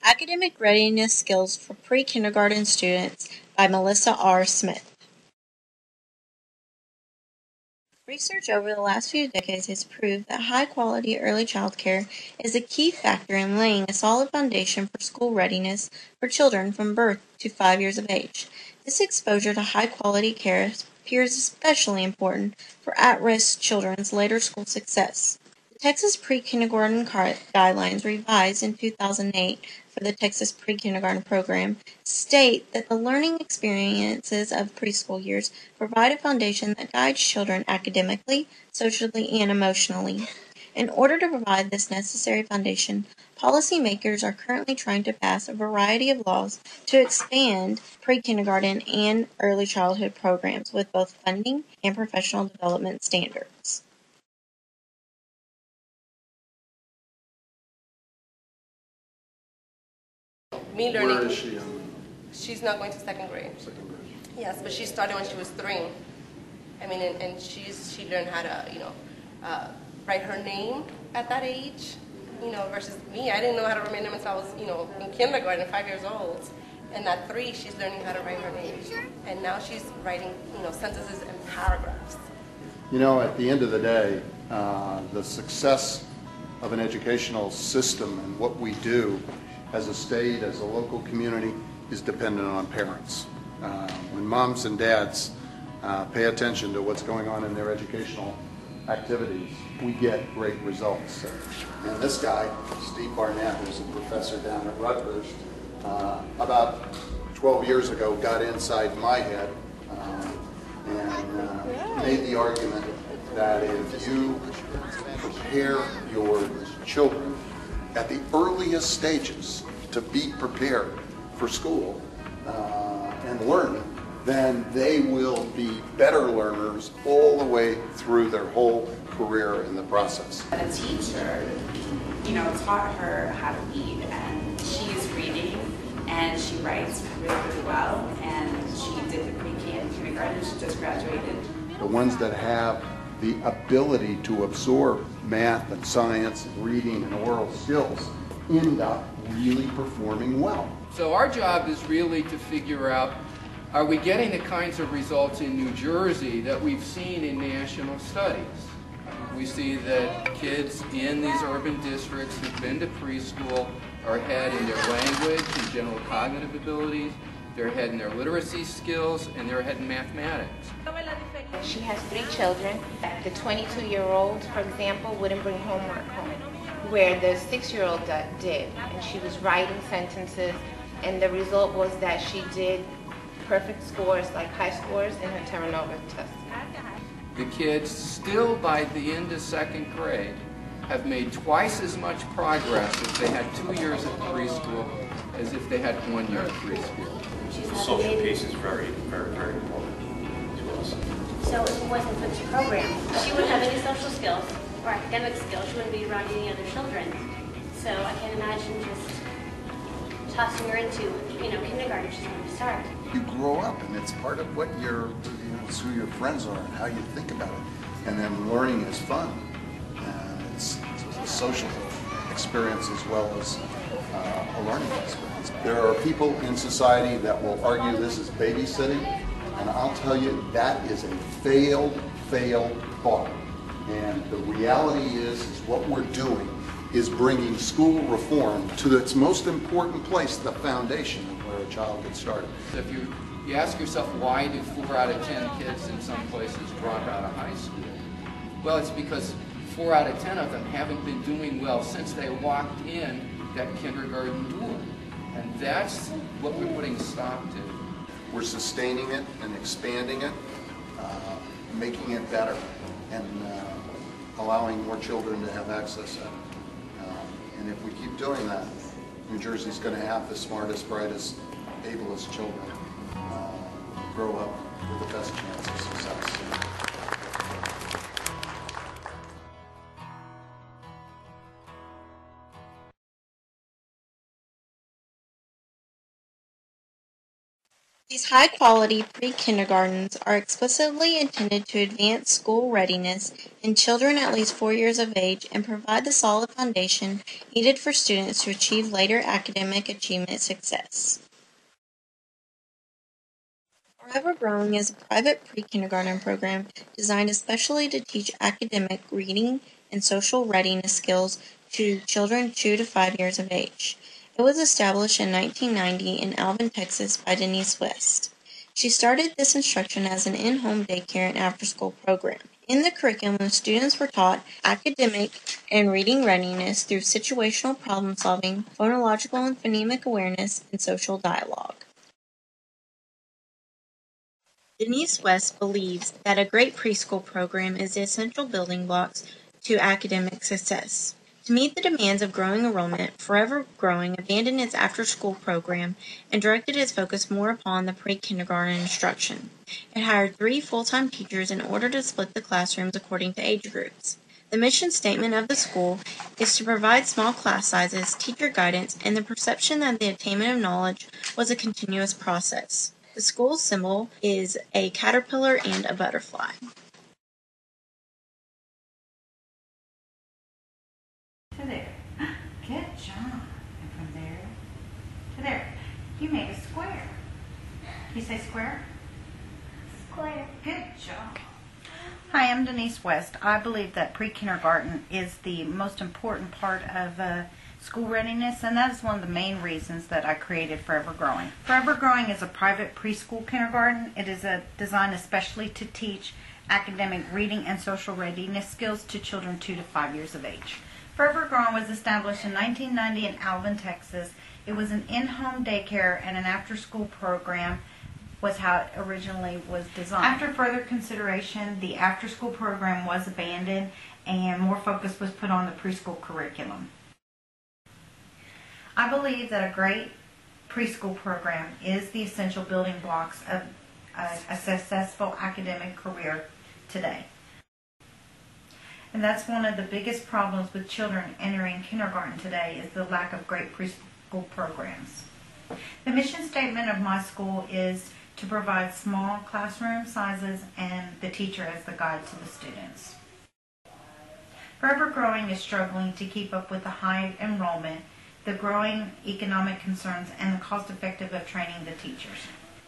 Academic Readiness Skills for Pre-Kindergarten Students by Melissa R. Smith. Research over the last few decades has proved that high-quality early child care is a key factor in laying a solid foundation for school readiness for children from birth to 5 years of age. This exposure to high-quality care appears especially important for at-risk children's later school success. The Texas Pre-Kindergarten Guidelines, revised in 2008 for the Texas Pre-Kindergarten Program, state that the learning experiences of preschool years provide a foundation that guides children academically, socially, and emotionally. In order to provide this necessary foundation, policymakers are currently trying to pass a variety of laws to expand pre-kindergarten and early childhood programs with both funding and professional development standards. Me learning. Where is she? She's not going to second grade. Second grade. Yes, but she started when she was 3. I mean, and she learned how to, write her name at that age, versus me. I didn't know how to write my name until I was, in kindergarten, 5 years old. And at 3, she's learning how to write her name. And now she's writing, sentences and paragraphs. At the end of the day, the success of an educational system and what we do as a state, as a local community, is dependent on parents. When moms and dads pay attention to what's going on in their educational activities, we get great results. And this guy, Steve Barnett, who's a professor down at Rutgers, about 12 years ago got inside my head and made the argument that if you prepare your children at the earliest stages to be prepared for school and learning, then they will be better learners all the way through their whole career in the process. The teacher, taught her how to read, and she is reading and she writes really, really well, and she did the pre-K and kindergarten. She just graduated. The ones that have the ability to absorb math and science and reading and oral skills end up really performing well. So our job is really to figure out, are we getting the kinds of results in New Jersey that we've seen in national studies? We see that kids in these urban districts who've been to preschool are ahead in their language and general cognitive abilities, they're ahead in their literacy skills, and they're ahead in mathematics. She has 3 children. The 22-year-old, for example, wouldn't bring homework home, where the 6-year-old did, and she was writing sentences, and the result was that she did perfect scores, like high scores, in her Terranova test. The kids still, by the end of 2nd grade, have made twice as much progress if they had 2 years of preschool as if they had 1 year of preschool. The social piece is very, very, very important to us. So if it wasn't for this program, she wouldn't have any social skills or academic skills. She wouldn't be around any other children. So I can't imagine just tossing her into, kindergarten. She's going to start. You grow up, and it's part of what it's who your friends are and how you think about it. And then learning is fun, and it's a social experience as well as a learning experience. There are people in society that will argue this is babysitting, and I'll tell you that is a failed thought. And the reality is what we're doing is bringing school reform to its most important place, the foundation of where a child gets started. If you ask yourself, why do 4 out of 10 kids in some places drop out of high school? Well, it's because 4 out of 10 of them haven't been doing well since they walked in that kindergarten door. And that's what we're putting a stop to. We're sustaining it and expanding it, making it better, and allowing more children to have access to it. And if we keep doing that, New Jersey's going to have the smartest, brightest, ablest children grow up with the best chance of success. These high-quality pre-kindergartens are explicitly intended to advance school readiness in children at least 4 years of age and provide the solid foundation needed for students to achieve later academic achievement success. Forever Growing is a private pre-kindergarten program designed especially to teach academic reading and social readiness skills to children 2 to 5 years of age. It was established in 1990 in Alvin, Texas by Denise West. She started this instruction as an in-home daycare and after-school program. In the curriculum, students were taught academic and reading readiness through situational problem solving, phonological and phonemic awareness, and social dialogue. Denise West believes that a great preschool program is the essential building blocks to academic success. To meet the demands of growing enrollment, Forever Growing abandoned its after-school program and directed its focus more upon the pre-kindergarten instruction. It hired 3 full-time teachers in order to split the classrooms according to age groups. The mission statement of the school is to provide small class sizes, teacher guidance, and the perception that the attainment of knowledge was a continuous process. The school's symbol is a caterpillar and a butterfly. To there. Good job. And from there to there. You made a square. You say square? Square. Good job. Hi, I'm Denise West. I believe that pre-kindergarten is the most important part of school readiness, and that is one of the main reasons that I created Forever Growing. Forever Growing is a private preschool kindergarten. It is designed especially to teach academic reading and social readiness skills to children 2 to 5 years of age. Forever Growing was established in 1990 in Alvin, Texas. It was an in-home daycare and an after-school program was how it originally was designed. After further consideration, the after-school program was abandoned and more focus was put on the preschool curriculum. I believe that a great preschool program is the essential building blocks of a successful academic career today. And that's one of the biggest problems with children entering kindergarten today is the lack of great preschool programs. The mission statement of my school is to provide small classroom sizes and the teacher as the guide to the students. Forever Growing is struggling to keep up with the high enrollment, the growing economic concerns, and the cost effective of training the teachers.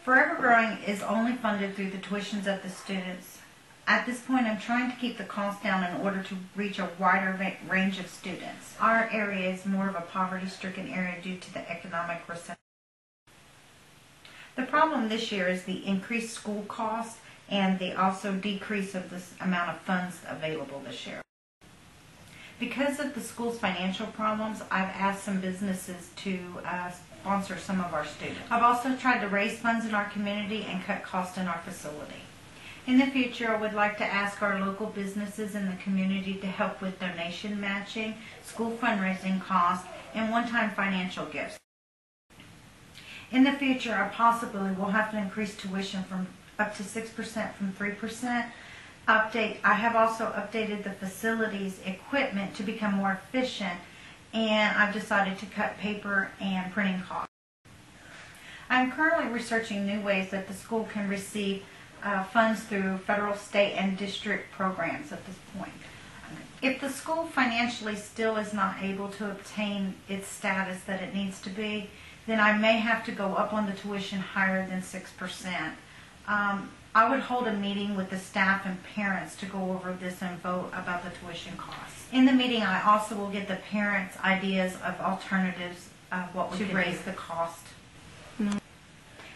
Forever Growing is only funded through the tuitions of the students. At this point, I'm trying to keep the cost down in order to reach a wider range of students. Our area is more of a poverty-stricken area due to the economic recession. The problem this year is the increased school costs and the also decrease of the amount of funds available this year. Because of the school's financial problems, I've asked some businesses to sponsor some of our students. I've also tried to raise funds in our community and cut costs in our facility. In the future, I would like to ask our local businesses in the community to help with donation matching, school fundraising costs, and one-time financial gifts. In the future, I possibly will have to increase tuition from up to 6% from 3%. I have also updated the facility's equipment to become more efficient, and I've decided to cut paper and printing costs. I'm currently researching new ways that the school can receive funds through federal, state, and district programs at this point. If the school financially still is not able to obtain its status that it needs to be, then I may have to go up on the tuition higher than 6%. I would hold a meeting with the staff and parents to go over this and vote about the tuition costs. In the meeting, I also will get the parents' ideas of alternatives of what we could raise the cost.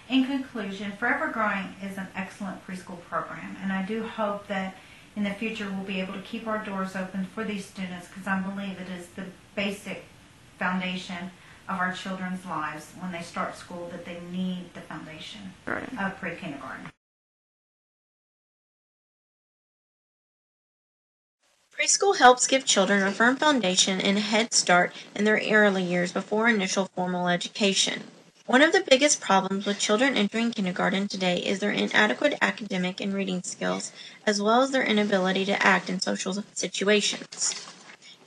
In conclusion, Forever Growing is an excellent preschool program, and I do hope that in the future we'll be able to keep our doors open for these students because I believe it is the basic foundation of our children's lives when they start school, that they need the foundation of pre-kindergarten. Preschool helps give children a firm foundation and a head start in their early years before initial formal education. One of the biggest problems with children entering kindergarten today is their inadequate academic and reading skills, as well as their inability to act in social situations.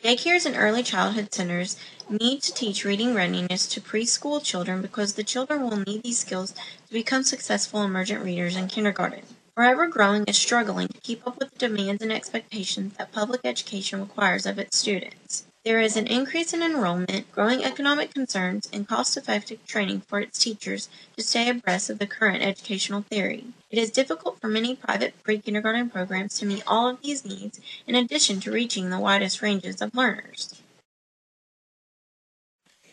Daycares and early childhood centers need to teach reading readiness to preschool children because the children will need these skills to become successful emergent readers in kindergarten. Forever Growing is struggling to keep up with the demands and expectations that public education requires of its students. There is an increase in enrollment, growing economic concerns, and cost-effective training for its teachers to stay abreast of the current educational theory. It is difficult for many private pre-kindergarten programs to meet all of these needs, in addition to reaching the widest ranges of learners.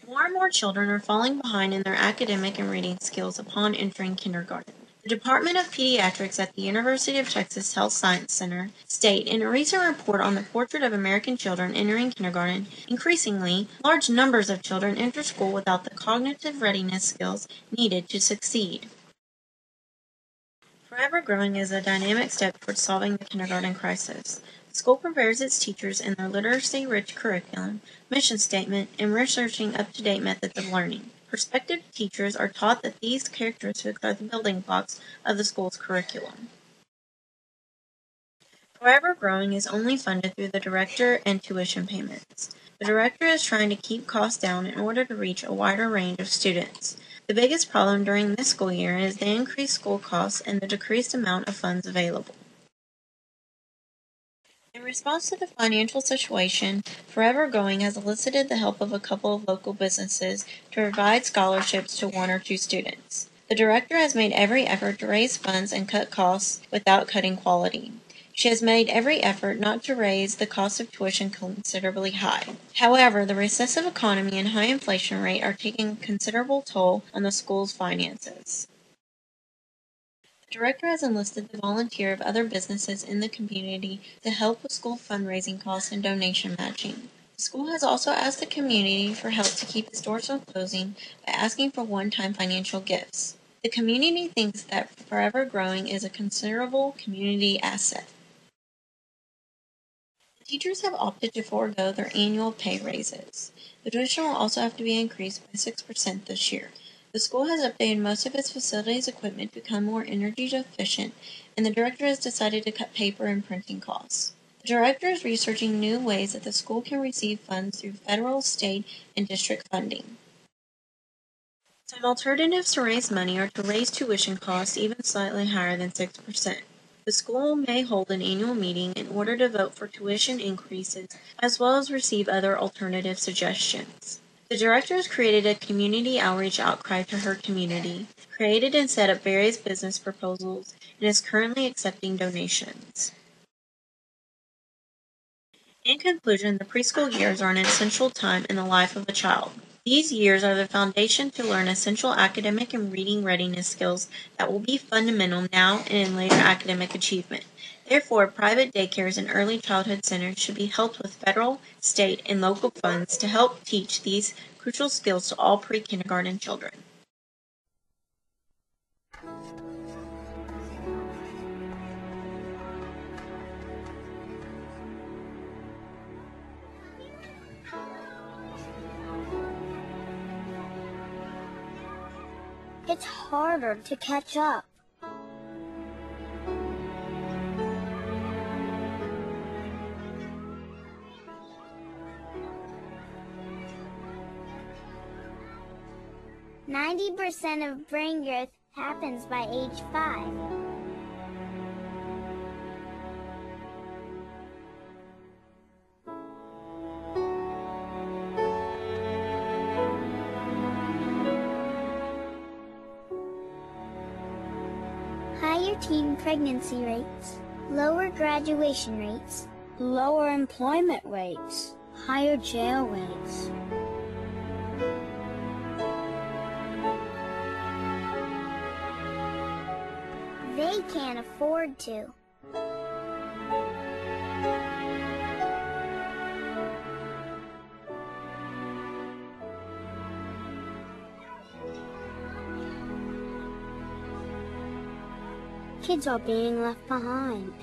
More and more children are falling behind in their academic and reading skills upon entering kindergarten. The Department of Pediatrics at the University of Texas Health Science Center state in a recent report on the portrait of American children entering kindergarten, increasingly, large numbers of children enter school without the cognitive readiness skills needed to succeed. Forever Growing is a dynamic step towards solving the kindergarten crisis. The school prepares its teachers in their literacy-rich curriculum, mission statement, and researching up-to-date methods of learning. Prospective teachers are taught that these characteristics are the building blocks of the school's curriculum. Forever Growing is only funded through the director and tuition payments. The director is trying to keep costs down in order to reach a wider range of students. The biggest problem during this school year is the increased school costs and the decreased amount of funds available. In response to the financial situation, Forever Growing has elicited the help of a couple of local businesses to provide scholarships to 1 or 2 students. The director has made every effort to raise funds and cut costs without cutting quality. She has made every effort not to raise the cost of tuition considerably high. However, the recessive economy and high inflation rate are taking a considerable toll on the school's finances. The director has enlisted the volunteer of other businesses in the community to help with school fundraising costs and donation matching. The school has also asked the community for help to keep its doors from closing by asking for one-time financial gifts. The community thinks that Forever Growing is a considerable community asset. The teachers have opted to forego their annual pay raises. The tuition will also have to be increased by 6% this year. The school has updated most of its facilities equipment to become more energy efficient, and the director has decided to cut paper and printing costs. The director is researching new ways that the school can receive funds through federal, state, and district funding. Some alternatives to raise money are to raise tuition costs even slightly higher than 6%. The school may hold an annual meeting in order to vote for tuition increases, as well as receive other alternative suggestions. The director has created a community outreach outcry to her community, created and set up various business proposals, and is currently accepting donations. In conclusion, the preschool years are an essential time in the life of a child. These years are the foundation to learn essential academic and reading readiness skills that will be fundamental now and in later academic achievement. Therefore, private daycares and early childhood centers should be helped with federal, state, and local funds to help teach these crucial skills to all pre-kindergarten children. It's harder to catch up. %90 of brain growth happens by age 5. Higher teen pregnancy rates, lower graduation rates, lower employment rates, higher jail rates. They can't afford to. Kids are being left behind.